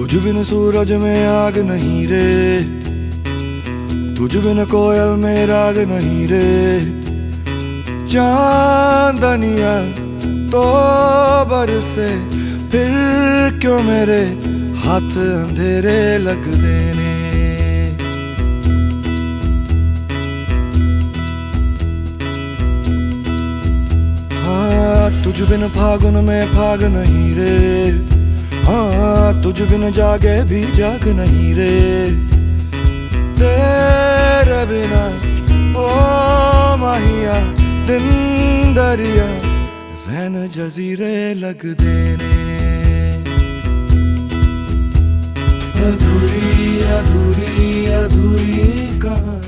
तुझ बिन सूरज में आग नहीं रे, तुझ बिन कोयल में राग नहीं रे। चांदनिया तो बरसे फिर क्यों मेरे हाथ अंधेरे लग देने। हाँ तुझ बिन फागुन में फाग नहीं रे, हाँ तुझ बिन जागे भी जाग नहीं रे। तेरे बिना ओ माहिया दिन दरिया रैन जजीरे लग देने। अधूरी अधूरी अधूरी कहानी।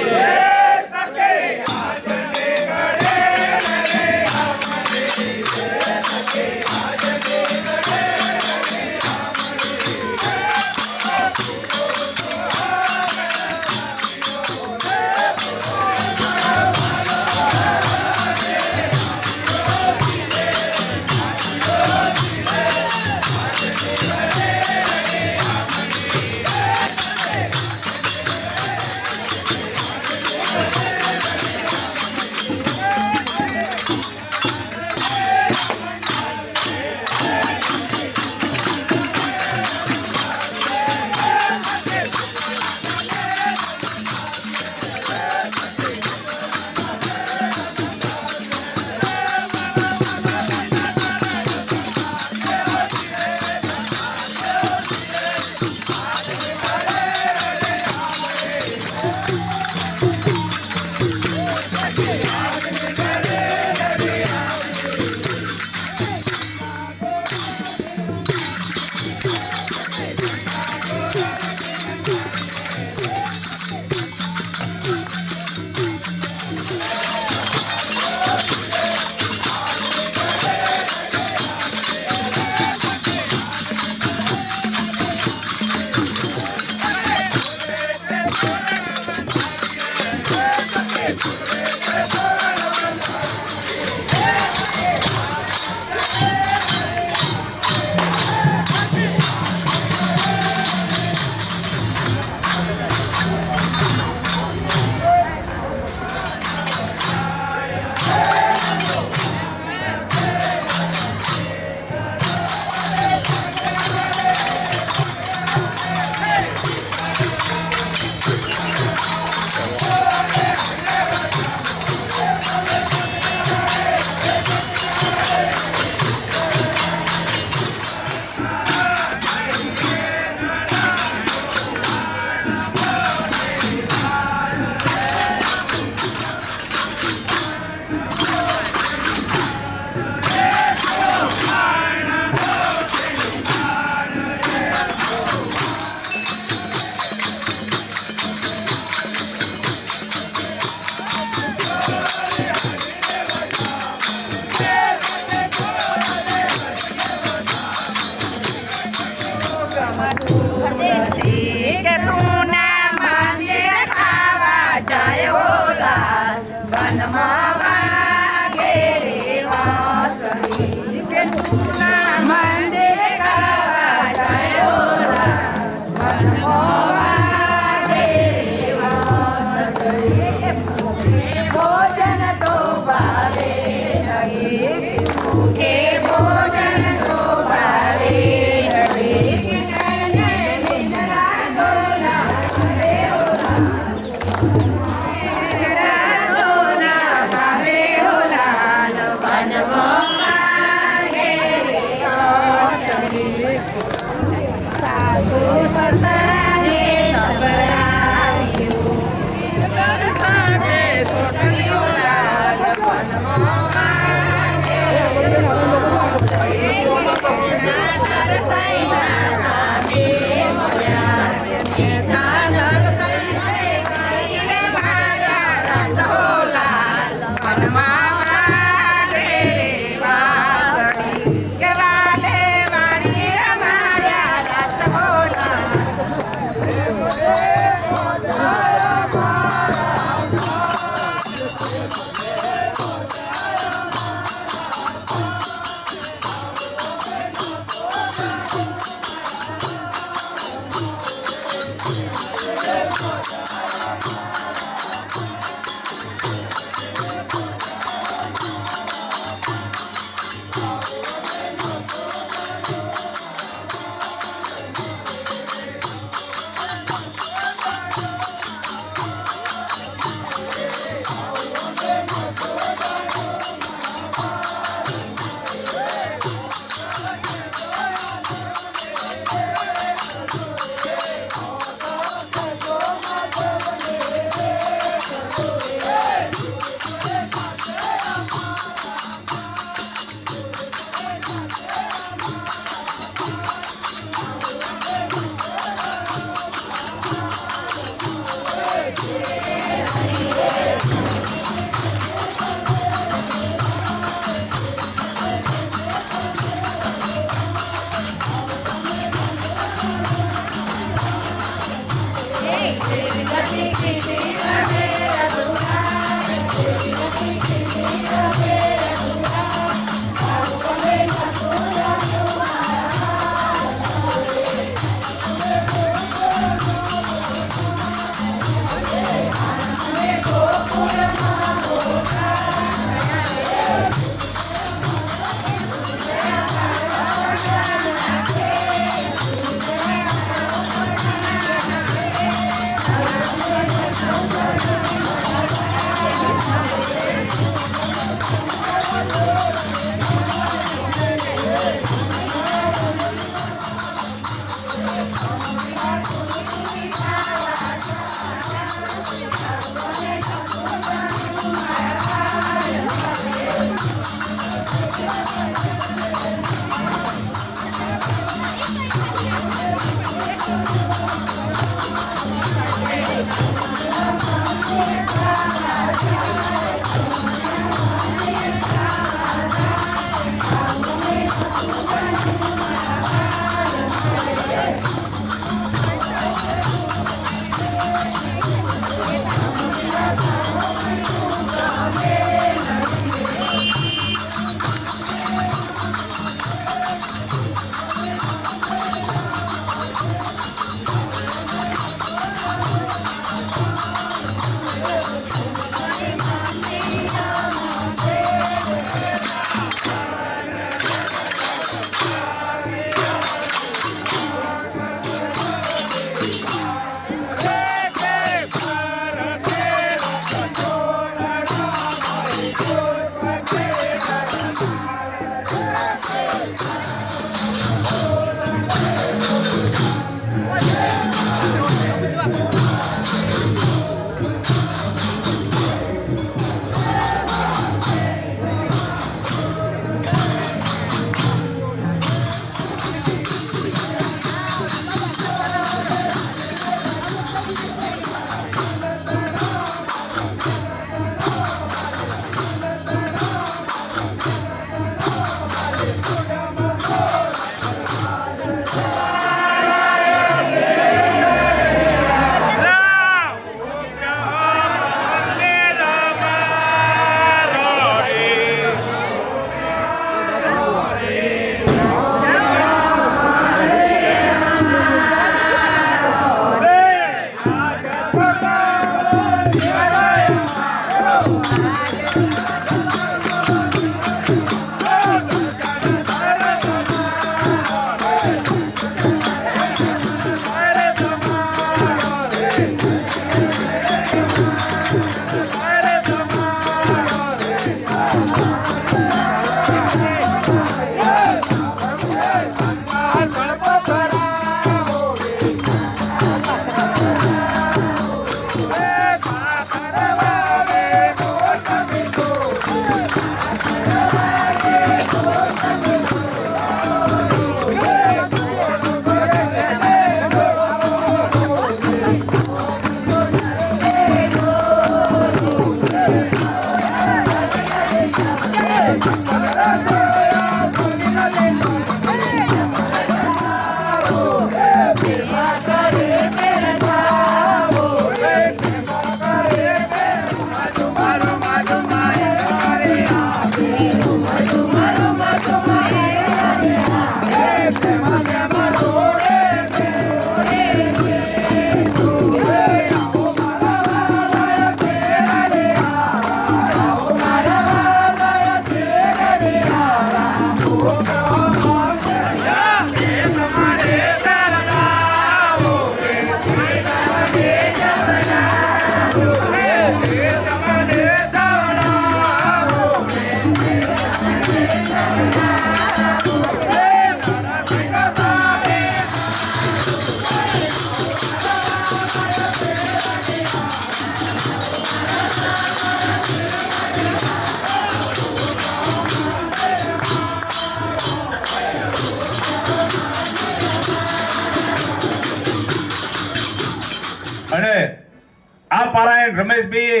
મહાપારાયણ રમેશભાઈ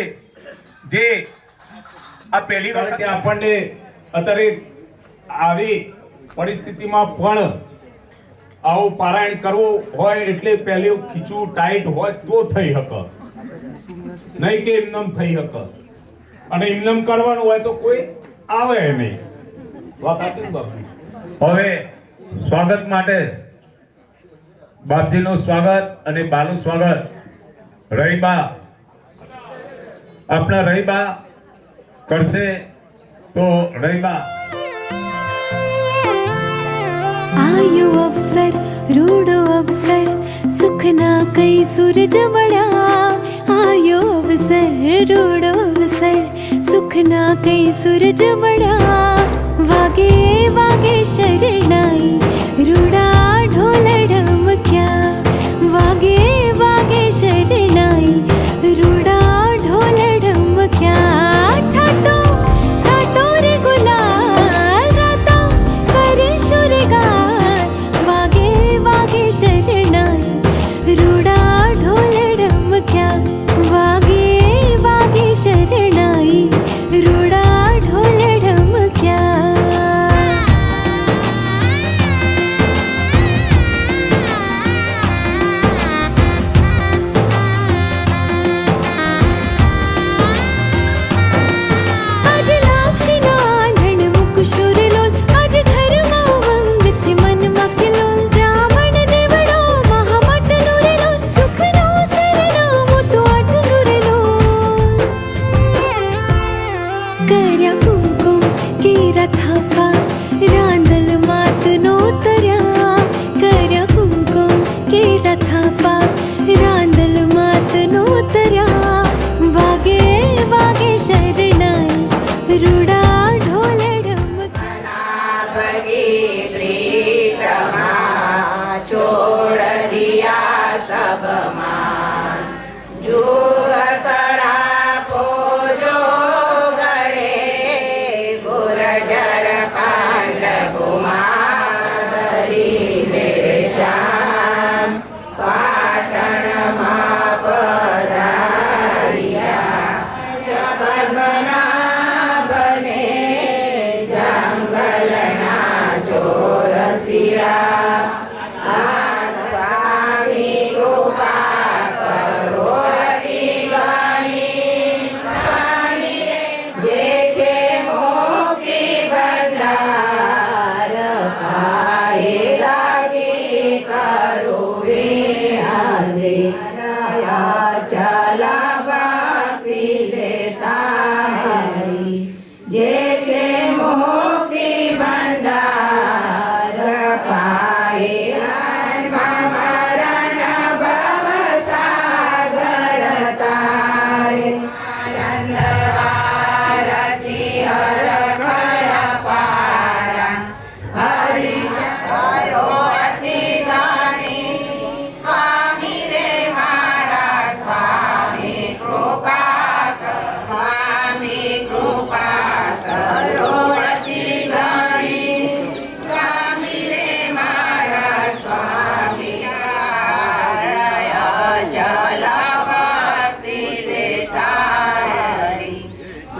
જે આ પહેલી વખત આપણને અત્યારે આવી પરિસ્થિતિમાં પણ આવું પારાયણ કરવું હોય એટલે પહેલી ખીચું ટાઈટ હોય તો થઈ શકે, નહીં કે એમનેમ થઈ શકે. અને એમનેમ કરવાનું હોય તો કોઈ આવે નહીં. હવે સ્વાગત માટે બાપજીનું સ્વાગત અને બાનું સ્વાગત રહીબા આપણા રહીબા કરશે. તો રહીબા आयो अवसर रूडो अवसर सुखना कई सूरज मड़ा. आयो अवसर रूडो अवसर सुखना कई सूरज मड़ा. वागे वागे शरणाई रूडा ढोल ढमक्या. वागे वागे शरणाई रूडा ढोल ढमक्या. छाटो छाटो रे गुलाल राता करे शुरगार. वागे वागे शरणाई रूडा ढोल ढमक्या. वागे वागे शरणाई रूडा ढोल ढमक्या. आज लापशीना आंधण मुख शूरलोल. आज घરમાં ઉમંગ છે મનમાં કિલોલ. રાવણ દેવડો મહામટનો રેલોલ. સુખનો સરનામું તો આટલું રેલોલ. કર્યા કુમકુમ કેરા થાપા રાંદલ માતનો તર્યા. કર્યા કુમકુમ કેરા થાપા રાંદલ માતનો તર્યા. વાગે વાગે શરણાઈ રૂડા ઢોલ ઢમક્યા.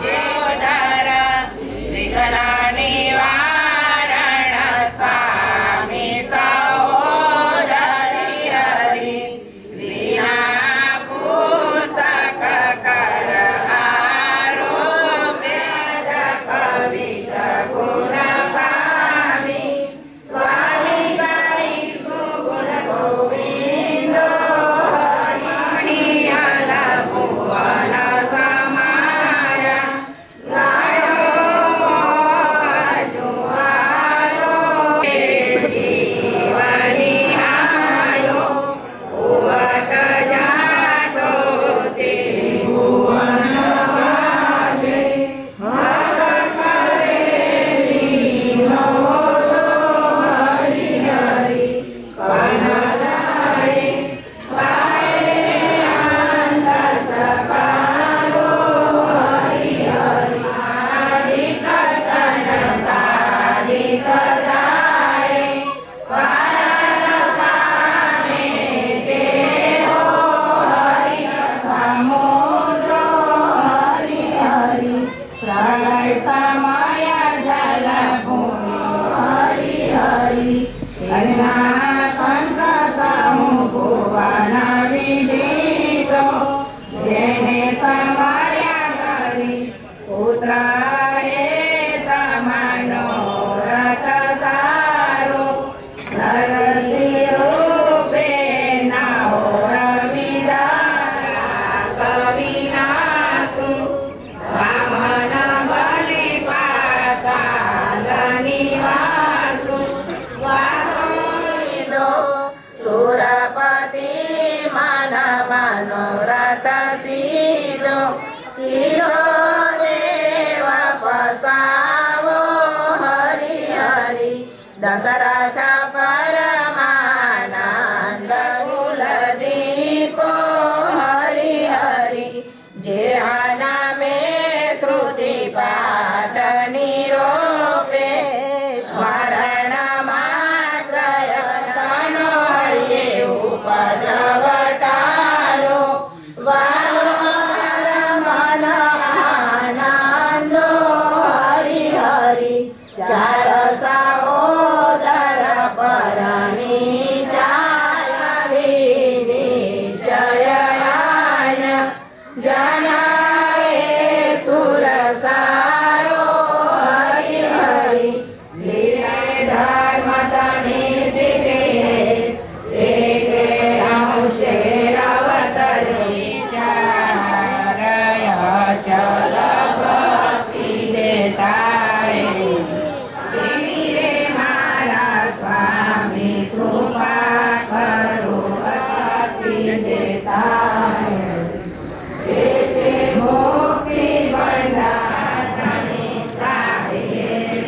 દેવદર વિઘ્ન નિવારણ દશરથ પરમાનંદ કુલદીપો હરિ હરિ જેહાના મે શ્રુતિ પાઠ નિરોપે સ્મરણ માત્ર યતનો હરિએ ઉપદ્રવ ટાળો વાળો મન આનંદો હરિ હરિ ચાર સહોદર પરણી જાય વિનિશ્ચયાય જણાય સુર સારો હરિ હરિ ધર્મ તની સિદ્ધિ એકે અંશે અવતરી ચારય ચલ ભક્તિ દેતાય મારા સ્વામી કૃપા કરો ભક્તિ દેતાય મોક્ષી ભંડારની સારી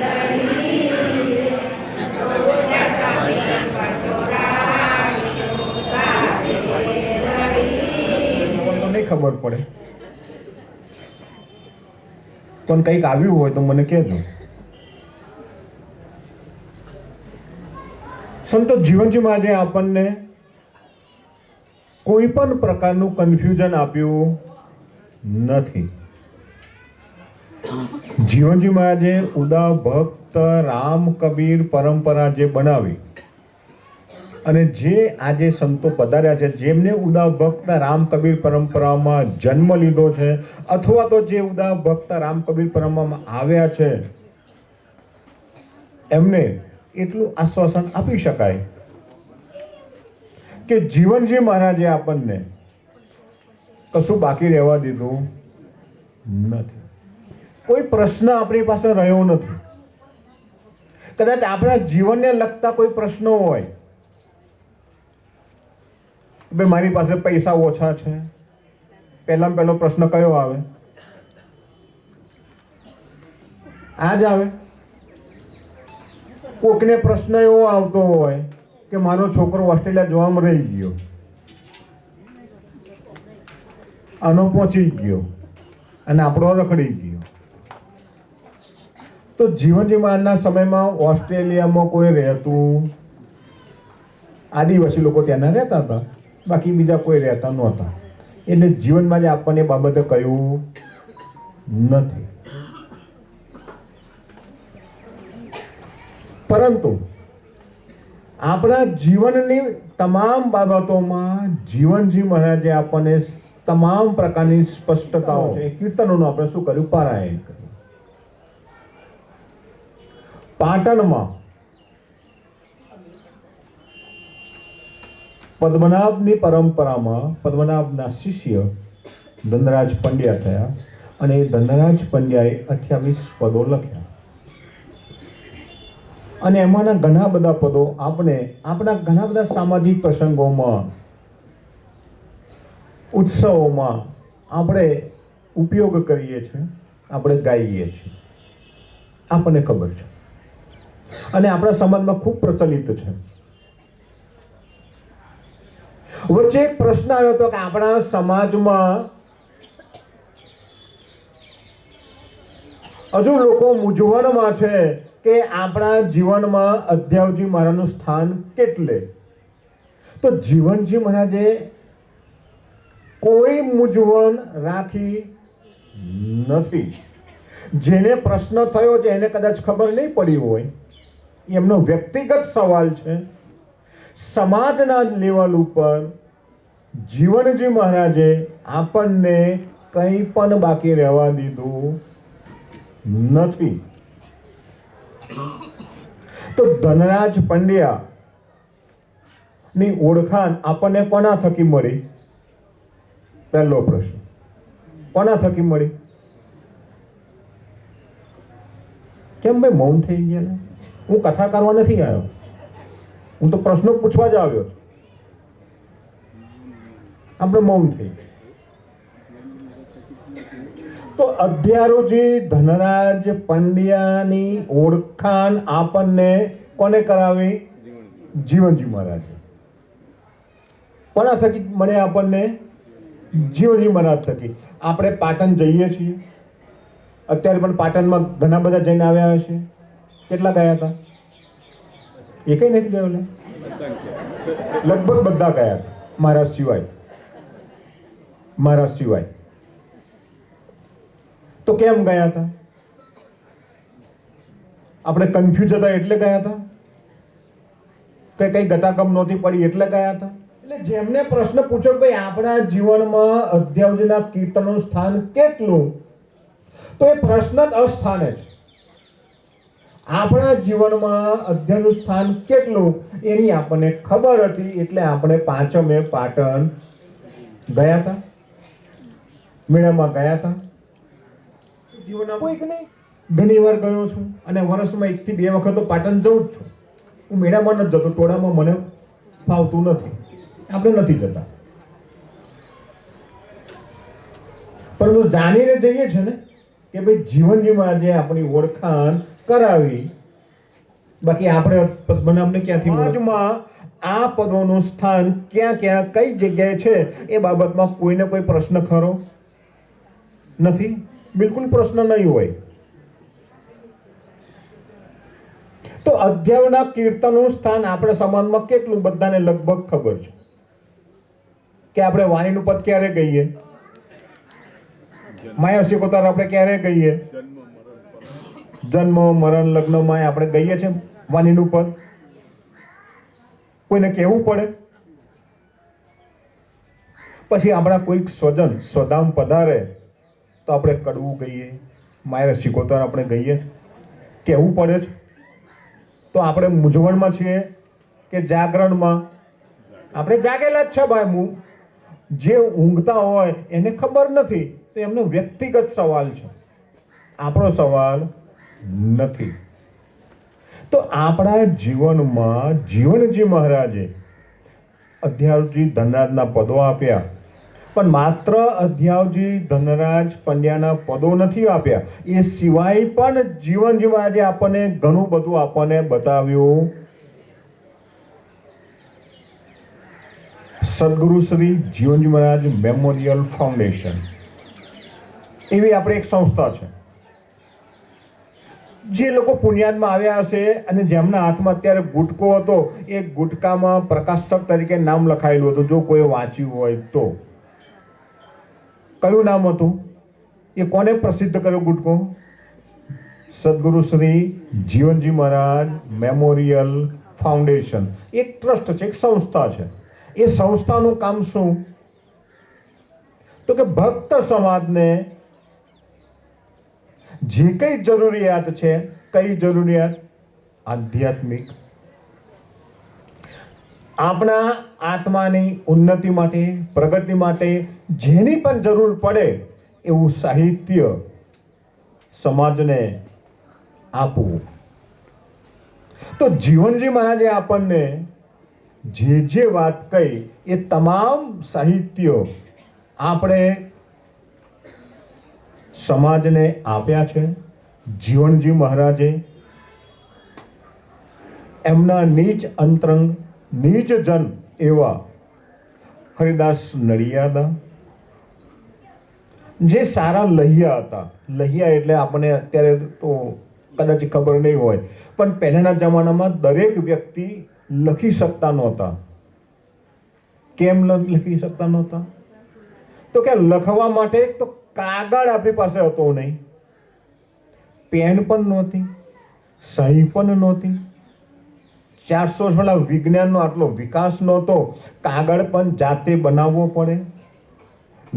તો નહીં ખબર પડે, પણ કંઈક આવ્યું હોય તો મને કહેજો. સંતો જીવનજીમાં આજે આપણને કોઈ પણ પ્રકારનું કન્ફ્યુઝન આપ્યું નથી. જીવનજીમાં આજે ઉદા ભક્ત રામ કબીર પરંપરા જે બનાવી અને જે આજે સંતો પધાર્યા છે, જેમને ઉદા ભક્ત રામ કબીર પરંપરામાં જન્મ લીધો છે અથવા તો જે ઉદા ભક્ત રામ કબીર પરંપરામાં આવ્યા છે, એમને એટલું આશ્વાસન આપી શકાય કે જીવનજી મહારાજે આપણને કશું બાકી રહેવા દીધું નથી. કોઈ પ્રશ્ન આપણી પાસે રહ્યો નથી. કદાચ આપણા જીવનને લગતા કોઈ પ્રશ્નો હોય, ભાઈ મારી પાસે પૈસા ઓછા છે, પહેલામાં પહેલો પ્રશ્ન કયો આવે? આ જ આવે. કોકને પ્રશ્ન એવો આવતો હોય કે મારો છોકરો ઓસ્ટ્રેલિયા જોવામાં રહી ગયો, આનો પહોંચી ગયો અને આપણો રખડી ગયો. તો જીવનજી મહારાજના સમયમાં ઓસ્ટ્રેલિયામાં કોઈ રહેતું, આદિવાસી લોકો ત્યાંના રહેતા હતા, બાકી બીજા કોઈ રહેતા નહોતા. એટલે જીવનમાં જ આપણને એ બાબતે કહ્યું નથી. પરંતુ આપણા જીવનની તમામ બાબતોમાં જીવનજી મહારાજે આપણને તમામ પ્રકારની સ્પષ્ટતાઓ છે. કીર્તનોનું આપણે શું કર્યું? પારાયણ કર્યું. પાટણમાં પદ્મનાભની પરંપરામાં પદ્મનાભના શિષ્ય ધનરાજ પંડ્યા થયા અને એ ધનરાજ પંડ્યાએ 28 પદો લખ્યા અને એમાંના ઘણા બધા પદો આપણે આપણા ઘણા બધા સામાજિક પ્રસંગોમાં, ઉત્સવોમાં આપણે ઉપયોગ કરીએ છીએ, આપણે ગાઈએ છીએ. આપણને ખબર છે અને આપણા સમાજમાં ખૂબ પ્રચલિત છે. વચ્ચે એક પ્રશ્ન આવ્યો હતો કે આપણા સમાજમાં હજુ લોકો મૂંઝવણમાં છે કે આપણા જીવનમાં અધ્યાવજી મહારાજનું સ્થાન કેટલે. તો જીવનજી મહારાજે કોઈ મૂંઝવણ રાખી નથી. જેને પ્રશ્ન થયો છે એને કદાચ ખબર નહીં પડી હોય, એમનો વ્યક્તિગત સવાલ છે. સમાજના લેવલ ઉપર જીવનજી મહારાજે આપણને કંઈ પણ બાકી રહેવા દીધું નથી. તો ધનરાજ પંડ્યા ની ઓળખાણ આપણને કોના થકી મળી? પહેલો પ્રશ્ન, કોના થકી મળી? કેમ ભાઈ મૌન થઈ ગયા? હું કથા કરવા નથી આવ્યો, હું તો પ્રશ્નો પૂછવા જ આવ્યો. આપણે મૌન થઈ. તો અધ્યારોજી ધનરાજ પંડ્યાની ઓળખાણ આપણને કોને કરાવી? જીવનજી મહારાજે. કોના થકી મળે આપણને? જીવનજી મહારાજ થકી. આપણે પાટણ જઈએ છીએ, અત્યારે પણ પાટણમાં ઘણા બધા જઈને આવ્યા હશે. કેટલા ગયા હતા? એકેય નથી ગયો ને? લગભગ બધા ગયા હતા, મહારાજ સિવાય. મહારાજ સિવાય. તો કેમ ગયા હતા? આપણે કન્ફ્યુઝ હતા એટલે ગયા હતા કે કઈ ગતાગમ નહોતી પડી એટલે ગયા હતા? એટલે જેમને પ્રશ્ન પૂછ્યો કે ભાઈ આપણા જીવનમાં અધ્યાવજીના કીર્તનનું સ્થાન કેટલું, તો એ પ્રશ્ન જ અસ્થાને છે. આપણા જીવનમાં અધ્યાયનું સ્થાન કેટલું એની આપણને ખબર હતી, એટલે આપણે પાંચમે પાટણ ગયા હતા, મેળામાં ગયા હતા. જીવનમાં કોઈ કે નહીં, ઘણી વાર ગયો છું અને વર્ષમાં 1 થી 2 વખત તો પાટણ જઉં જ છું. હું મેળામાં નથી જતો, ટોળામાં મને ફાવતું નથી, આપણે નથી જતા. પરંતુ જાણીને જઈએ છે ને કે ભાઈ જીવનજીમાં આજે આપણી ઓળખાણ કરાવી. બાકી આપણે પદ્મનાભને ક્યાંથી સમાજમાં આ પદોનું સ્થાન ક્યાં ક્યાં કઈ જગ્યાએ છે એ બાબતમાં કોઈને કોઈ પ્રશ્ન ખરો નથી? બિલકુલ પ્રશ્ન નહીં હોય. તો અધ્યાયના કીર્તનનું સ્થાન આપણે સમાજમાં કેટલું બધાને લગભગ ખબર છે કે આપણે વાણીનું પદ ક્યારે કહીએ? માયા શિકોતર આપણે ક્યારે કહીએ? જન્મ મરણ લગ્નમાં આપણે કહીએ છીએ વાણીનું પદ. કોઈને કહેવું પડે? પછી આપણા કોઈક સ્વજન સ્વધામ પધારે તો આપણે કડવું કહીએ, માયા શિકોતર આપણે કહીએ, કહેવું પડે છે. તો આપણે મૂંઝવણમાં છીએ કે જાગરણમાં? આપણે જાગેલા જ છે ભાઈ. જે ઊંઘતા હોય એને ખબર નથી, તો એમનો વ્યક્તિગત સવાલ છે, આપણો સવાલ નથી. તો આપણા જીવનમાં જીવનજી મહારાજે અધ્યાવજી ધનરાજના પદો આપ્યા, પણ માત્ર અધ્યાવજી ધનરાજ પંડ્યાના પદો નથી આપ્યા, એ સિવાય પણ જીવનજી મહારાજે આપણને ઘણું બધું આપણને બતાવ્યું. સદગુરુ શ્રી જીવનજી મહારાજ મેમોરિયલ ફાઉન્ડેશન એવી આપણી એક સંસ્થા છે. જે લોકો પુણ્યાદમાં આવ્યા હશે અને જેમના હાથમાં અત્યારે ગુટકો હતો, એ ગુટકામાં પ્રકાશક તરીકે નામ લખાયેલું હતું. જો કોઈ વાંચ્યું હોય તો કયું નામ હતું? એ કોને પ્રસિદ્ધ કર્યો ગુટકો? સદગુરુ શ્રી જીવનજી મહારાજ મેમોરિયલ ફાઉન્ડેશન એક ટ્રસ્ટ છે, એક સંસ્થા છે. એ સંસ્થાનું કામ શું? તો કે ભક્ત સમાજને જે કઈ જરૂરિયાત છે, કઈ જરૂરિયાત? આધ્યાત્મિક, આપણા આત્માની ઉન્નતિ માટે, પ્રગતિ માટે જેની પણ જરૂર પડે એવું સાહિત્ય સમાજને આપવું. તો જીવનજી મહારાજે આપણને જે વાત કહી એ તમામ સાહિત્ય આપણે સમાજને આપ્યા છે. જીવનજી મહારાજે એમના નીચ અંતરંગ નીચ જન એવા હરિદાસ નડિયાદા, જે સારા લહિયા હતા. લહિયા એટલે આપણને અત્યારે તો કદાચ ખબર નહીં હોય, પણ પહેલાના જમાનામાં દરેક વ્યક્તિ લખી શકતા નહોતા. કેમ લખી શકતા નહોતા? તો કે લખવા માટે તો કાગળ આપણી પાસે હતો નહીં, પેન પણ નહોતી, સહી પણ નહોતી. 400 વર્ષ વિજ્ઞાનનો આટલો વિકાસ નહોતો. કાગળ પણ જાતે બનાવવો પડે.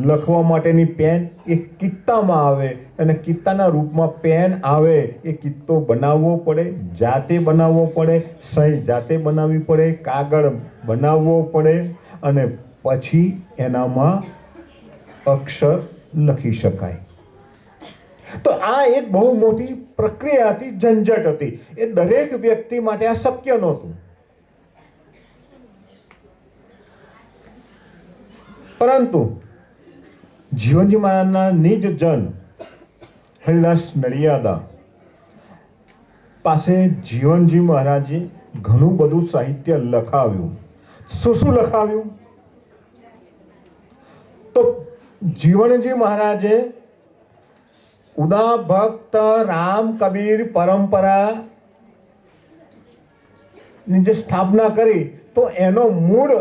લખવા માટેની પેન એ કિત્તામાં આવે અને કિત્તાના રૂપમાં પેન આવે. એ કિત્તો બનાવવો પડે, જાતે બનાવવો પડે, સહી જાતે બનાવવી પડે, કાગળ બનાવવો પડે અને પછી એનામાં અક્ષર લખી શકાય. તો આ એક બહુ મોટી પ્રક્રિયા હતી, ઝંઝટ હતી. એ દરેક વ્યક્તિ માટે આ શક્ય નહોતું. પરંતુ જીવનજી મહારાજના નિજ જન હરિદાસ નડિયાદા પાસે જીવનજી મહારાજે ઘણું બધું સાહિત્ય લખાવ્યું. શું લખાવ્યું? તો જીવનજી મહારાજે ઉદા ભક્ત રામ કબીર પરંપરા ની જે સ્થાપના કરી, તો એનો મૂળ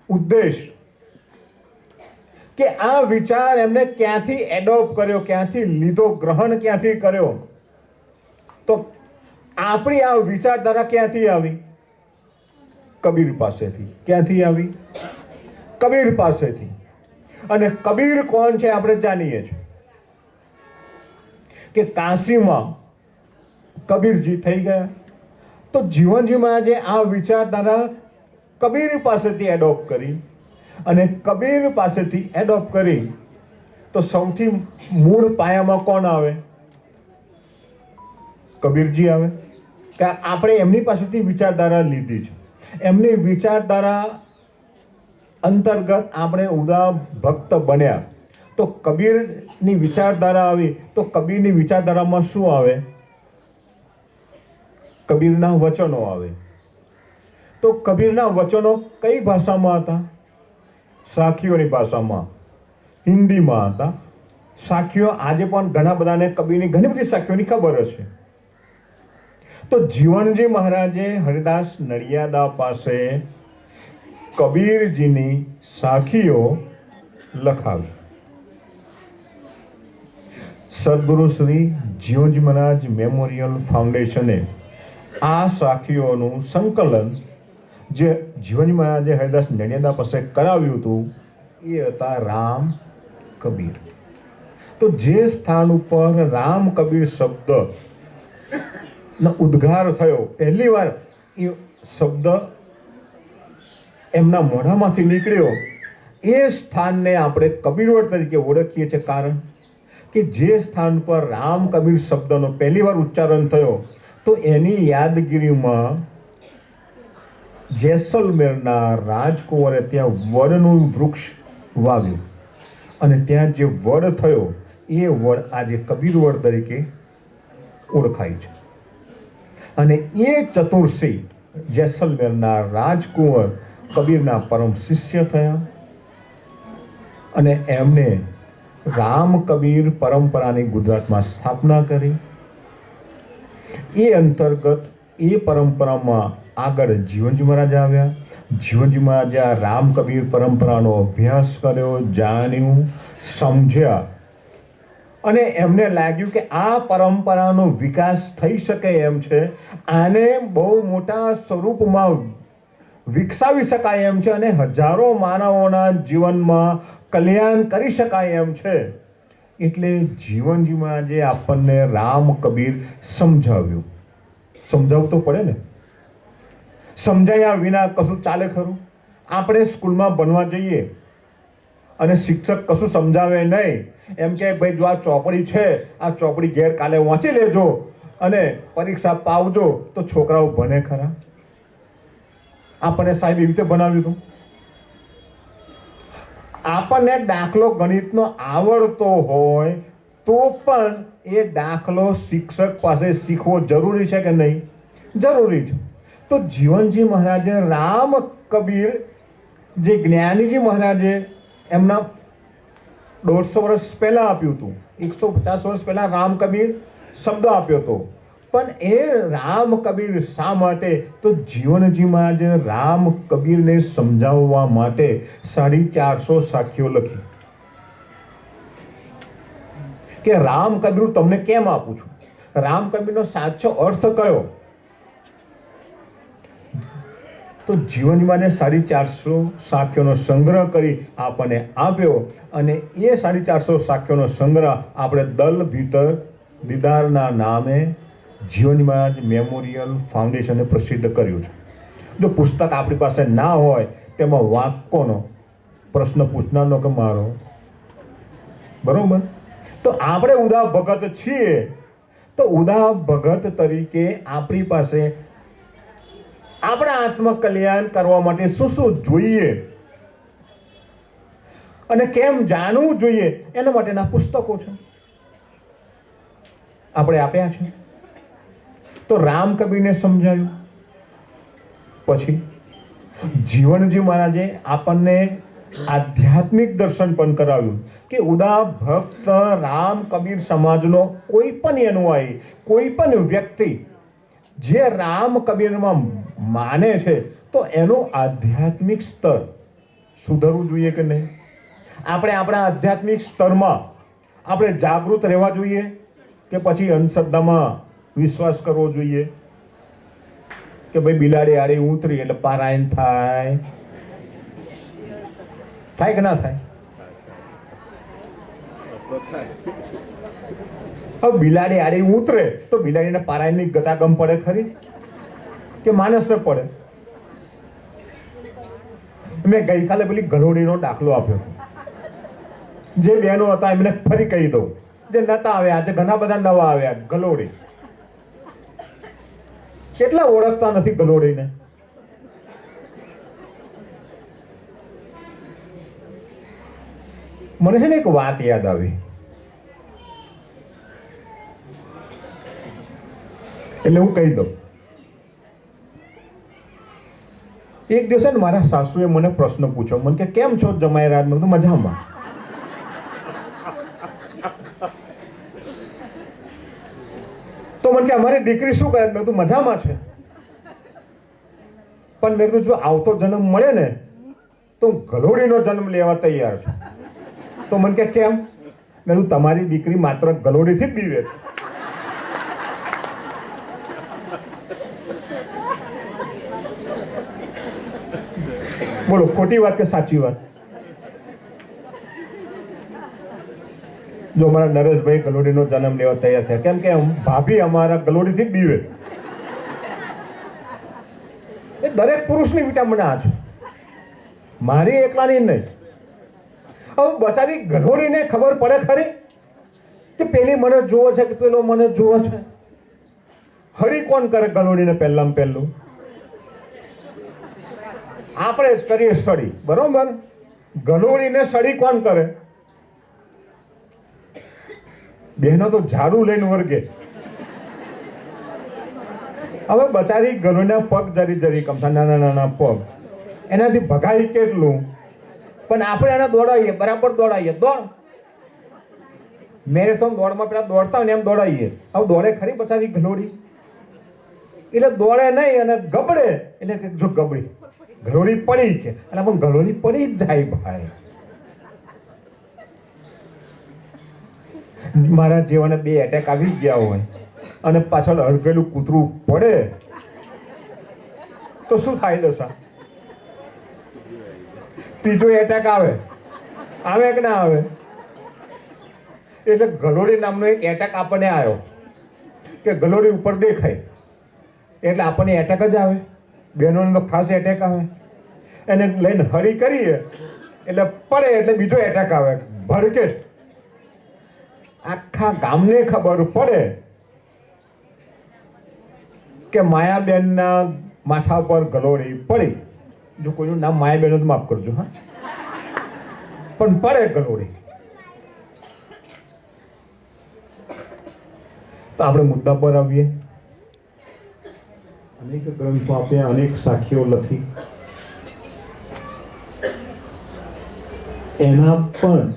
ઉદ્દેશ કે આ વિચાર એમને ક્યાંથી એડોપ્ટ કર્યો, ક્યાંથી લીધો, ગ્રહણ ક્યાંથી કર્યો, તો આપણી આ વિચારધારા ક્યાંથી આવી? કબીર પાસેથી. ક્યાંથી આવી? કબીર પાસેથી. અને કબીર કોણ છે આપણે જાણીએ છીએ કે કાશીમાં કબીરજી થઈ ગયા. તો જીવનજી મહારાજે આ વિચારધારા કબીર પાસેથી એડોપ્ટ કરી, અને કબીર પાસેથી એડોપ્ટ કરી તો સૌથી મૂળ પાયામાં કોણ આવે? કબીરજી આવે. કે આપણે એમની પાસેથી વિચારધારા લીધી છે. એમની વિચારધારા અંતર્ગત આપણે ઉદા ભક્ત બન્યા. તો કબીરની વિચારધારા આવી, તો કબીરની વિચારધારામાં શું આવે? કબીરના વચનો આવે. તો કબીરના વચનો કઈ ભાષામાં હતા? સાખીઓની ભાષામાં, હિન્દીમાં હતા. સાખીઓ આજે પણ ઘણા બધાને કબીરની ઘણી બધી સાખીઓની ખબર હશે. તો જીવનજી મહારાજે હરિદાસ નડિયાદા પાસે કબીરજીની સાખીઓ લખાવી. સદગુરુ શ્રી જીવનજી મહારાજ મેમોરિયલ ફાઉન્ડેશને આ સાખીઓનું સંકલન જે જીવનજી મહારાજે હરિદાસ નડિયાદા પાસે કરાવ્યું હતું, એ હતા રામ કબીર. તો જે સ્થાન ઉપર રામ કબીર શબ્દ નો ઉદ્ગાર થયો, પહેલી વાર એ શબ્દ એમના મોઢામાંથી નીકળ્યો, એ સ્થાનને આપણે કબીરવડ તરીકે ઓળખીએ છીએ. કારણ કે જે સ્થાન પર રામ કબીર શબ્દનો પહેલી વાર ઉચ્ચારણ થયો, તો એની યાદગીરીમાં જેસલમેરના રાજકુંવરે ત્યાં વડનું વૃક્ષ વાવ્યું, અને ત્યાં જે વડ થયો એ વડ આજે કબીર વડ તરીકે ઓળખાય છે. અને એ ચતુર્સિંહ જેસલમેરના રાજકુંવર કબીરના પરમ શિષ્ય થયા, અને એમને રામ કબીર પરંપરાની ગુજરાતમાં સ્થાપના કરી. એ અંતર્ગત એ પરંપરામાં આગળ જીવનજી મહારાજ આવ્યા. જીવનજી મહારાજે આ રામ કબીર પરંપરાનો અભ્યાસ કર્યો, જાણ્યું, સમજ્યા, અને એમને લાગ્યું કે આ પરંપરાનો વિકાસ થઈ શકે એમ છે, આને બહુ મોટા સ્વરૂપમાં વિકસાવી શકાય એમ છે, અને હજારો માનવોના જીવનમાં કલ્યાણ કરી શકાય એમ છે. એટલે જીવનજી મહારાજે આપણને રામ કબીર સમજાવ્યું. સમજાવવું તો પડે ને. સમજાયા વિના કશું ચાલે ખરું? આપણે સ્કૂલમાં ભણવા જઈએ અને શિક્ષક કશું સમજાવે નહીં, એમ કે ભાઈ જો આ ચોપડી છે, આ ચોપડી ઘેર કાલે વાંચી લેજો અને પરીક્ષા પાવજો, તો છોકરાઓ ભણે ખરા? આપણને સાહેબ એવી રીતે ભણાવ્યું હતું. આપણને દાખલો ગણિતનો આવડતો હોય તો પણ એ દાખલો શિક્ષક પાસે શીખવો જરૂરી છે કે નહીં? જરૂરી છે. તો જીવનજી મહારાજે રામ કબીર, જે જ્ઞાનીજી મહારાજે એમના 150 વર્ષ પહેલા આપ્યું હતું, 150 વર્ષ પહેલા રામ કબીર શબ્દ આપ્યો હતો. પણ એ રામ કબીર શા માટે? તો જીવનજી મહારાજે રામ કબીરને સમજાવવા માટે 450 સાખીઓ લખી. કે રામ કબીર તમને કેમ આપું છું? રામ કબીરનો સાચો અર્થ કયો? તો જીવનજી મહારાજે 450 સાખીઓનો સંગ્રહ કરી આપણને આપ્યો, અને એ 450 સાખીઓનો સંગ્રહ આપણે દલ ભીતર દીદારના નામે જીવનજી મહારાજ મેમોરિયલ ફાઉન્ડેશને પ્રસિદ્ધ કર્યું છે. જો પુસ્તક આપણી પાસે ના હોય, તેમાં વાંક કોનો? પ્રશ્ન પૂછનારનો કે મારો? બરોબર. તો આપણે ઉદા ભગત છીએ, તો ઉદા ભગત તરીકે આપણી પાસે આપણા આત્મકલ્યાણ કરવા માટે શું શું જોઈએ અને કેમ જાણવું જોઈએ, એના માટેના પુસ્તકો છે, આપણે આપ્યા છે. તો રામ કબીરને સમજાયું. પછી જીવનજી મહારાજે આપણને આધ્યાત્મિક દર્શન પણ કરાવ્યું કે ઉદા ભક્ત રામ કબીર સમાજનો કોઈ પણ અનુયાયી, કોઈ પણ વ્યક્તિ જે રામ કબીરમાં માને છે તો એનું આધ્યાત્મિક સ્તર સુધરવું જોઈએ કે નહીં? આપણે આપણા આધ્યાત્મિક સ્તરમાં આપણે જાગૃત રહેવા જોઈએ કે પછી અંધશ્રદ્ધામાં વિશ્વાસ કરવો જોઈએ કે ભાઈ બિલાડી આડી ઉતરી એટલે પારાયણ થાય? થાય કે ના થાય? હવે બિલાડી આડી ઉતરે તો બિલાડીને પારાયણની ગતાગમ પડે ખરી કે માણસને પડે? મેં ગઈકાલે પેલી ગલોડીનો દાખલો આપ્યો. જે બહેનો હતા એમને ફરી કહી દઉં, જે નતા આવ્યા આજે ઘણા બધા નવા આવ્યા. ગલોડી કેટલા ઓળખતા નથી ગલોડીને? મને છે ને એક વાત યાદ આવી, એટલે હું કહી દઉં. એક દિવસે ને મારા સાસુએ મને પ્રશ્ન પૂછ્યો. મને કે કેમ છો જમાઈ રાત? મેં કીધું મજામાં. તો મને કે અમારી દીકરી શું કરે? મેં કીધું મજામાં છે, પણ મેં કીધું જો આવતો જન્મ મળે ને તો હું ગલોડીનો જન્મ લેવા તૈયાર છું. તો મને કે કેમ? મેં કીધું તમારી દીકરી માત્ર ગલોડીથી જ બીવે છે. બોલો ખોટી વાત કે સાચી વાત? જો અમારા નરેશભાઈ ગલોડીનો જન્મ લેવા તૈયાર છે, કેમ કે ભાભી અમારા ગલોડીથી જ બીવે. એ દરેક પુરુષની વિટામિન છે, મારી એકલાની નહીં. હવે બચારી ગલોડીને ખબર પડે ખરી કે પેલી મને જોવે છે કે પેલો મને જોવે છે? હરી કોણ કરે ગલોડીને? પહેલામાં પહેલું આપણે જ કરીએ સ્ટડી, બરોબર? ગલોડીને સ્ટડી કોણ કરે? બહેનો તો ઝાડુ લઈને વર્ગે. હવે બચારી ગલોડીના પગ જરી જરી કમતા, નાના નાના પગ, એનાથી ભગાઈ કેટલું? પણ આપણે એને દોડાવીએ, બરાબર દોડાવીએ. દોડ મેરેથોન દોડમાં પેલા દોડતા હોય ને એમ દોડાવીએ. હવે દોડે ખરી બચારી ગલોડી? એટલે દોડે નહીં અને ગબડે. એટલે કે જો ગબડી ગલોડી પડી છે એટલે પણ ગલોડી પડી જ જાય ભાઈ. મારા જેવાને 2 એટેક આવી ગયા હોય અને પાછળ હળગેલું કૂતરું પડે તો શું થાય દશા? ત્રીજો એટેક આવે કે ના આવે? એટલે ગલોડી નામનો એક એટેક આપણને આવ્યો કે ગલોડી ઉપર દેખાય એટલે આપણને એટેક જ આવે. બહેનોને તો ખાસ એટેક આવે. એને લઈને હરી કરીએ એટલે પડે એટલે બીજો એટેક આવે, ભડકે. આખા ગામને ખબર પડે કે માયાબેનના માથા પર ગલોડી પડી. જો કોઈનું નામ માયાબેન તો માફ કરજો, હા, પણ પડે ગલોડી. તો આપણે મુદ્દા પર આવીએ. અનેક ગ્રંથો આપ્યા, અનેક સાખીઓ લખી, એના પણ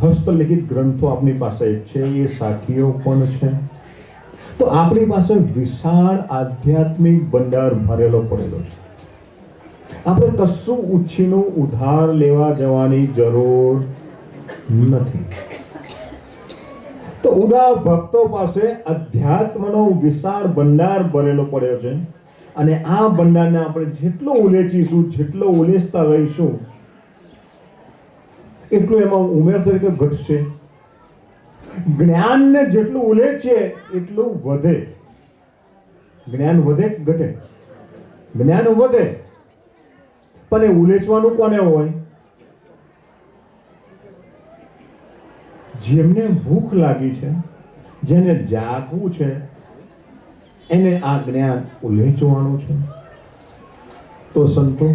હસ્તલિખિત ગ્રંથો આપણી પાસે છે, એ સાખીઓ પણ છે. તો આપણી પાસે વિશાળ આધ્યાત્મિક ભંડાર ભરેલો પડેલો છે. આપણે કશું ઉછીનું ઉધાર લેવા જવાની જરૂર નથી. તો ઉદા ભક્તો પાસે અધ્યાત્મનો વિશાળ ભંડાર ભરેલો પડ્યો છે અને આ ભંડારને આપણે જેટલો ઉલેચીશું, જેટલો ઉલેચતા રહીશું, એટલું એમાં ઉમેર તરીકે ઘટશે. જ્ઞાનને જેટલું ઉલેચીએ એટલું વધે. જ્ઞાન વધે કે ઘટે? જ્ઞાન વધે, પણ એ ઉલેચવાનું કોને હોય? જેમને ભૂખ લાગી છે, જેને જાગવું છે, એને આ જ્ઞાન ઉલેચવાનું છે. તો સંતો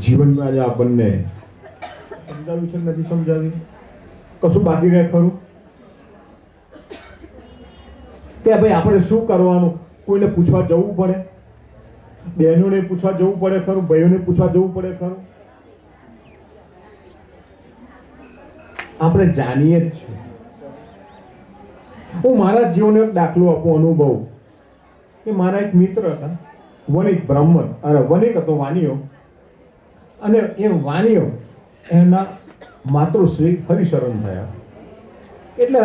જીવનમાં આજે આપણને સમજાવ્યું છે, નથી સમજાવ્યું? કશું બાકી રહે ખરું? કે ભાઈ આપણે શું કરવાનું? કોઈને પૂછવા જવું પડે, બહેનોને પૂછવા જવું પડે ખરું, ભાઈઓને પૂછવા જવું પડે ખરું? આપણે જાણીએ જ છીએ. હું મારા જીવનનો એક દાખલો આપું, અનુભવ. કે મારા એક મિત્ર હતા, વણિક બ્રાહ્મણ, અરે વણિક હતો, વાણિયો. અને એ વાણિયો એના માતૃશ્રી હરિશરણ થયા. એટલે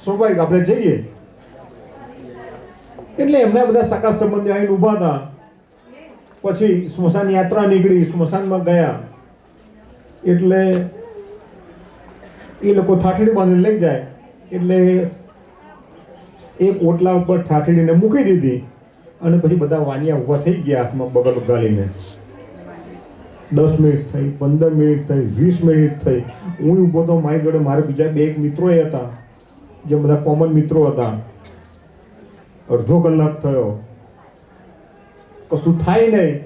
સ્વાભાવિક આપણે જઈએ એટલે એમના બધા સગા સંબંધીઓ આવીને ઊભા હતા. પછી સ્મશાન યાત્રા નીકળી, સ્મશાનમાં ગયા એટલે એ લોકો ઠાઠડી બાંધીને લઈ જાય. એટલે એક ઓટલા ઉપર ઠાઠડીને મૂકી દીધી અને પછી બધા વાણિયા ઊભા થઈ ગયા, હાથમાં બગલ ઉગાડીને. 10 મિનિટ થઈ, 15 મિનિટ થઈ, 20 મિનિટ થઈ. હું ઊભો તો, મારી જોડે મારા બીજા બે એક મિત્રો એ હતા, જે બધા કોમન મિત્રો હતા. અડધો કલાક થયો, કશું થાય નહીં.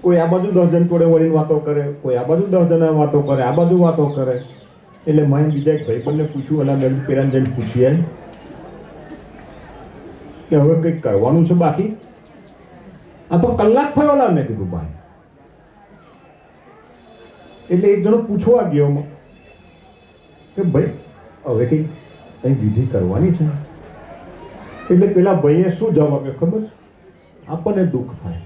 કોઈ આ બાજુ 10 જણ જોડે વળીને વાતો કરે, કોઈ આ બાજુ 10 જણા વાતો કરે, આ બાજુ વાતો કરે. એટલે મેં બીજા એક ભાઈબંધને પૂછ્યું, અને મેં પેલા જઈને પૂછીએ કે હવે કંઈક કરવાનું છે બાકી? આ તો કલાક થયો. મેં કીધું ભાઈ. એટલે એક જણો પૂછવા ગયો કે ભાઈ હવે કંઈક વિધિ કરવાની છે. એટલે પેલા ભાઈએ શું જવાબ આપ્યો ખબર? આપણને દુઃખ થાય.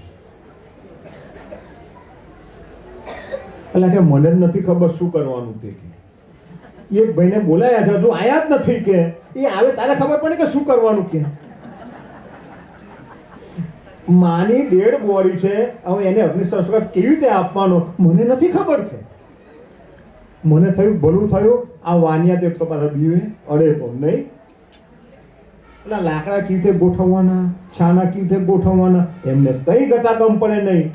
એટલે કે મને જ નથી ખબર શું કરવાનું તે. એક ભાઈને બોલાયા છે, હજુ આયા જ નથી. કે એ આવે તારે ખબર પડે કે શું કરવાનું. કે માની ડેડ બોડી છે, હવે એને અગ્નિ સંસ્કાર કેવી રીતે આપવાનો મને નથી ખબર. છે મને થયું ભલું થયું, આ વાનિયા તે તમારા બીવે અડે તો નહીં. એટલે લાકડા કેવી રીતે ગોઠવવાના, છાના કેવી રીતે ગોઠવવાના, એમને કઈ ગતાગમ પડે નહીં.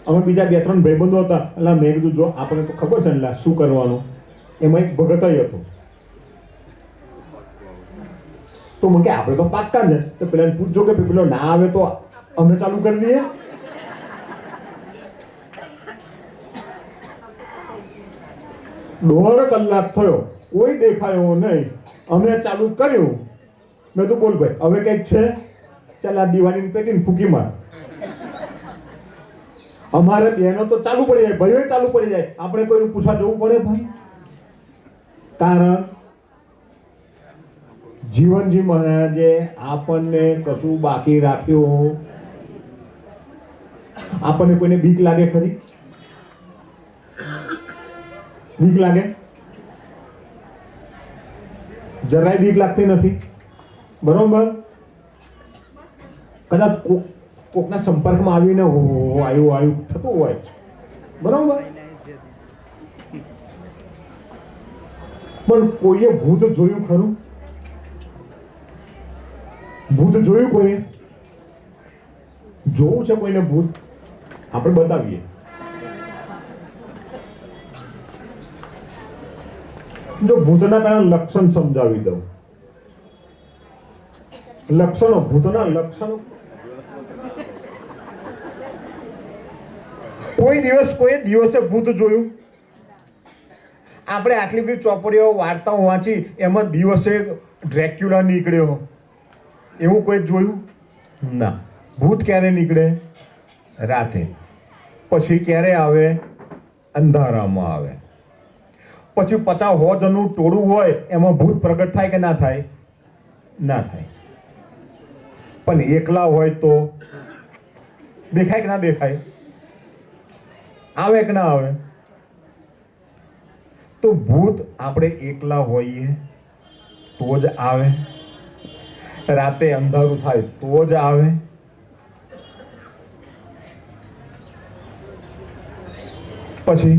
અમે બીજા 2-3 ભાઈબંધો હતા. એટલે મેં કીધું જો આપણે તો ખબર છે ને શું કરવાનું. એમાં એક ભગતય હતો. તો મને કે આપણે તો પાક્કા ને, તો પેલા પૂછજો કે પેલો ના આવે તો અમે ચાલુ કરી દઈએ. દોઢ કલાક થયો, કોઈ દેખાયો નહીં. અમે ચાલુ કર્યું. મેં તો બોલ ભાઈ હવે કંઈક છે, ચાલ આ દિવાળીની પેટીને ફૂકી માર. અમારે બહેનો તો ચાલુ પડી જાય, ભાઈઓ ચાલુ પડી જાય. આપણે કોઈનું પૂછવા જવું પડે ભાઈ? કારણ જીવનજી મહારાજે આપણને કશું બાકી રાખ્યું? આપણને કોઈને બીક લાગે ખરી? બીક લાગે? જરાય બીક લાગતી નથી. બરોબર? કદાચ કોકના સંપર્કમાં આવીને આવ્યું થતું હોય. બરોબર? પણ કોઈએ ભૂત જોયું ખરું? ભૂત જોયું કોઈએ? જોવું છે કોઈને ભૂત? આપણે બતાવીએ. જો ભૂતના પહેલા લક્ષણ સમજાવી દઉં. લક્ષણો, ભૂતના લક્ષણો. કોઈ દિવસે ભૂત જોયું? આપણે આટલી બધી ચોપડીઓ વાર્તાઓ વાંચી, એમાં દિવસે ડ્રેક્યુલા નીકળ્યો, એવું કોઈ જોયું? ના. ભૂત ક્યારે નીકળે? રાતે. પછી ક્યારે આવે? અંધારામાં આવે. પછી 50-100 જણનું ટોળું હોય, એમાં ભૂત પ્રગટ થાય કે ના થાય? ના થાય. પણ એકલા હોય તો દેખાય કે ના દેખાય? આવે કે ના આવે? તો ભૂત આપણે એકલા હોઈએ તો જ આવે, રાતે અંધારું થાય તો જ આવે. પછી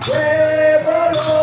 જય બોલો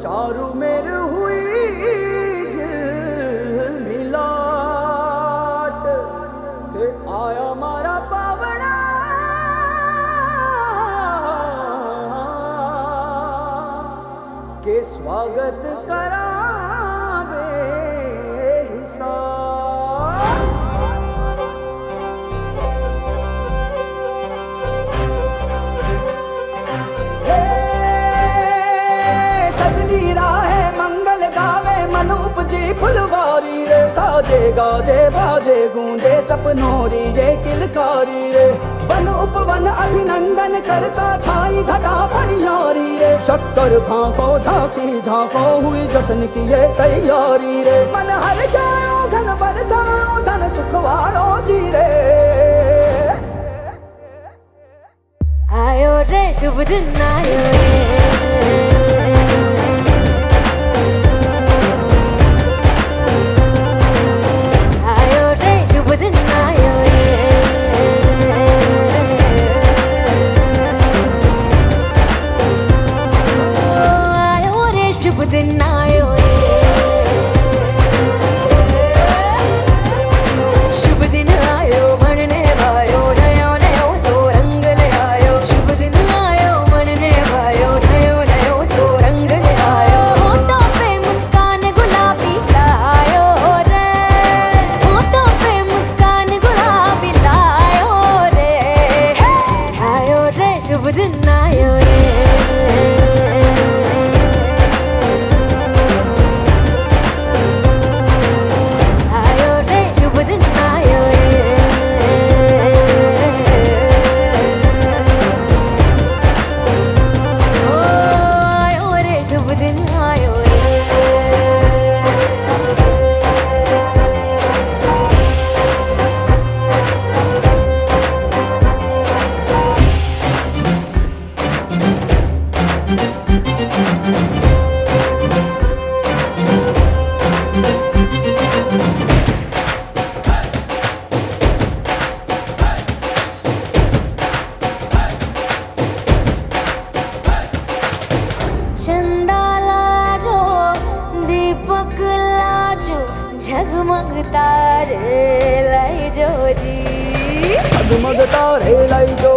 चारू मेर हुई मिलाट ते आया मारा पावना के स्वागत करावे हिसाब। उपजी फुलवारी रे साजे गाजे बाजे गूंजे सपनोरी ये किलकारी रे वन उपवन अभिनंदन करता छाई घटा फनियारी रे शक्कर भांको झांकी झांको हुई जश्न की ये तैयारी रे मन हर जाओ धन बरसाओ धन सुखवाड़ो जी रे रे शुभ दिन आयो रे आयो रे शुभ दिन आयो रे आयो रे शुभ दिन आयो रे शुभ दिन आयो मनने भायो नयो नयो सो रंग ले आयो शुभ दिन आयो मनने भायो नयो नयो सो रंग ले आयो होठों पे मुस्कान गुलाबी लायो रे होठों पे मुस्कान गुलाबी लायो रे आयो रे शुभ दिन आयो रे आयो रे शुभ दिन आयो रे ओ आयो रे शुभ दिन आयो रे चंदा लाजो दीपक लाजो झगमगता रे लाइजो जी झगमग तारे लाई जो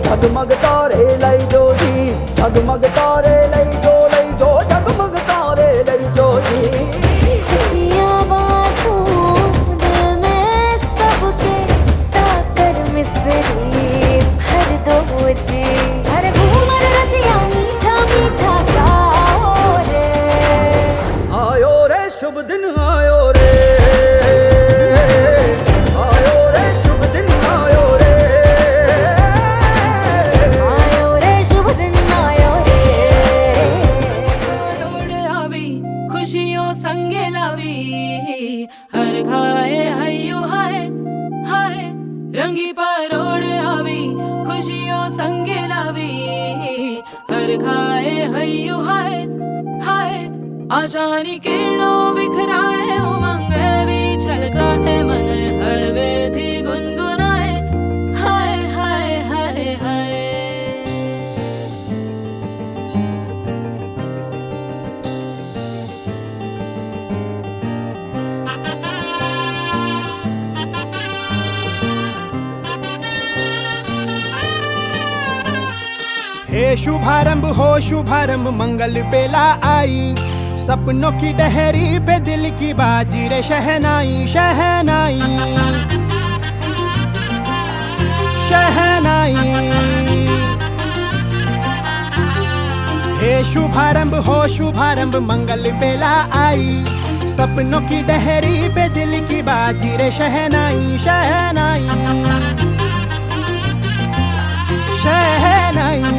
झगमग तारे लाई जो जी झगमग तारे लाई जो झगमग तारे लाई जो जी खुशियाँ बांटूं दिल में सबके साकर मिसरी भर दो जी हर घूमर रसिया मीठा मीठा गाओ रे आयो रे शुभ दिन आयो रे आयो रे शुभ दिन आयो रे आयो रे शुभ दिन आयो रे रोड आवी खुशियों संगे लावी हर खाए हयो हाय हाय रंगी परोड़ आवी खुशियों संगे लावी हर खाए हयो हाय हाय आशानी किरणों बिखराए उमंग भी छलका है मन हड़वे थी गुनगुनाए हाय हाय हाय हाय हे शुभारंभ हो शुभारंभ मंगल बेला आई सपनों की डहरी पे दिल की बाजी रे शहनाई शहनाई शहनाई हे शुभारंभ हो शुभारंभ मंगल बेला आई सपनों की डहरी पे दिल की बाजी रे शहनाई शहनाई शहनाई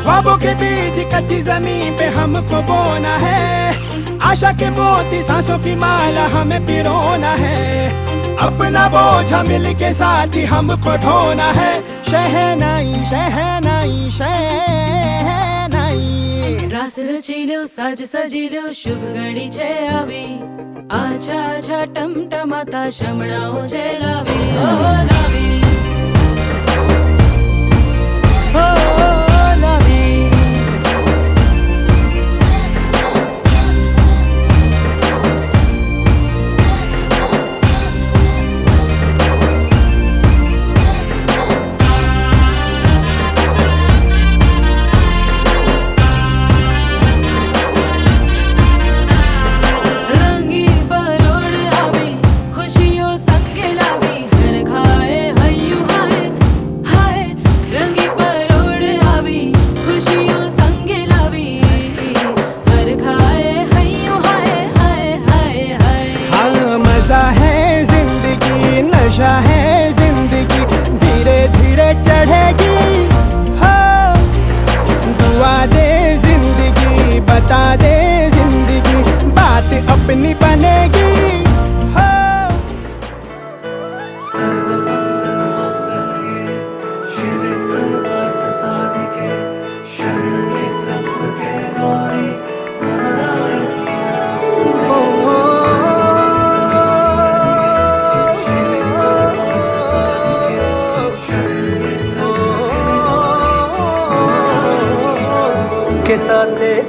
ख्वाबों के बीच कच्ची जमीन पे हमको बोना है आशा के मोती सांसों की माला हमें पिरोना है अपना बोझ मिल के साथ ही हमको ढोना है शहनाई शहनाई शहनाई रास रचिलो साज सजिलो शुभ घड़ी छे आवी आछा आछा टमटमाता शमणाओ जे लावी ओ लावी ओ लावी रंगी परोड़ आवी खुशियों संगे लावी हर खा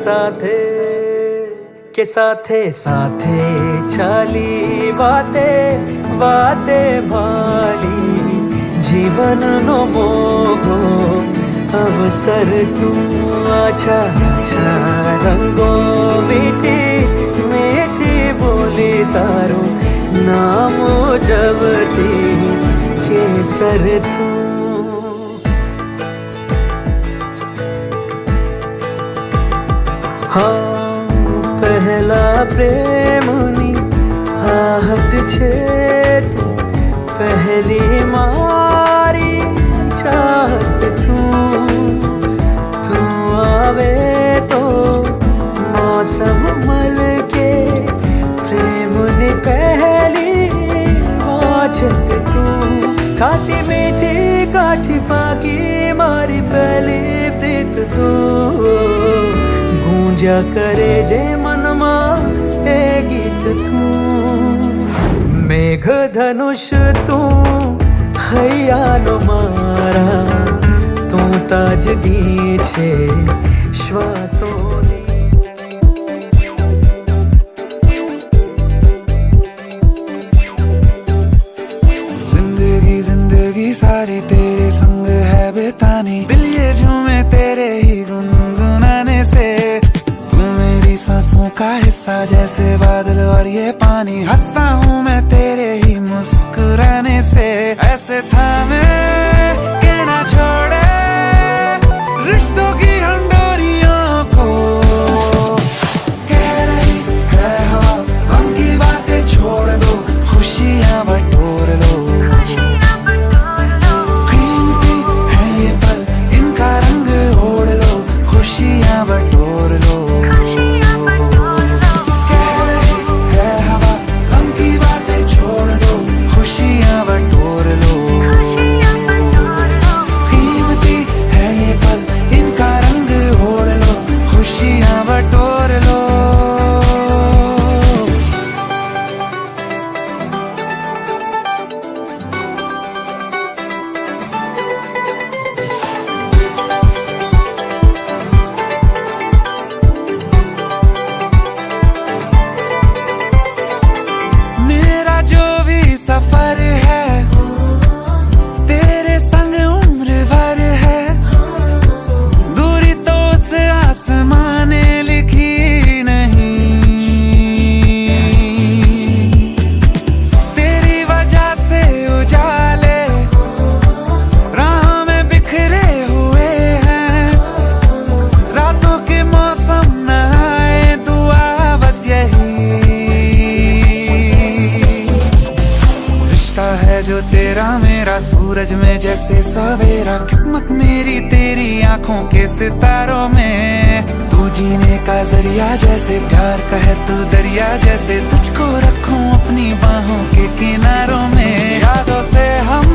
साथे साथे चाली वाते वाते भाली जीवन नो मोगो अवसर तू आछा आछा रंगो मीठी मीठी बोली तारो नाम जबती केसर तू हाँ पहला प्रेमनी आहट छे तू पहली मारी चाहत तू आवे तो मौसम मल के प्रेमनी पहली वाचक तू खाती मीठी काठी पाकी मारी पहली प्रीत तू गूंजा करे जे मनमा ए गीत तू मेघ धनुष तू हૈયાનો મારા તું તાજગી છે શ્વાસોની जिंदगी जिंदगी सारी तेरे संग है बेतानी दिल ये झूमे तेरे ही गुनगुनाने से सांसों का हिस्सा जैसे बादल और ये पानी हंसता हूँ मैं तेरे ही मुस्कुराने से ऐसे था मैं के ना छोड़े रिश्तों की हम डोरियों को कह रही है हवा हम की बातें छोड़ दो खुशियाँ बटोर लो कीमती है ये पल इनका रंग ओढ़ लो खुशियाँ बटोर लो सफर है तेरे संग उम्र भर है दूरी तो उस आसमां ने लिखी नहीं तेरी वजह से उजाले राह में बिखरे हुए हैं रातों के मौसम न आए दुआ बस यही है जो तेरा मेरा सूरज में जैसे सवेरा किस्मत मेरी तेरी आंखों के सितारों में तू जीने का जरिया जैसे प्यार का है तू दरिया जैसे तुझको रखूं अपनी बाहों के किनारों में यादों से हम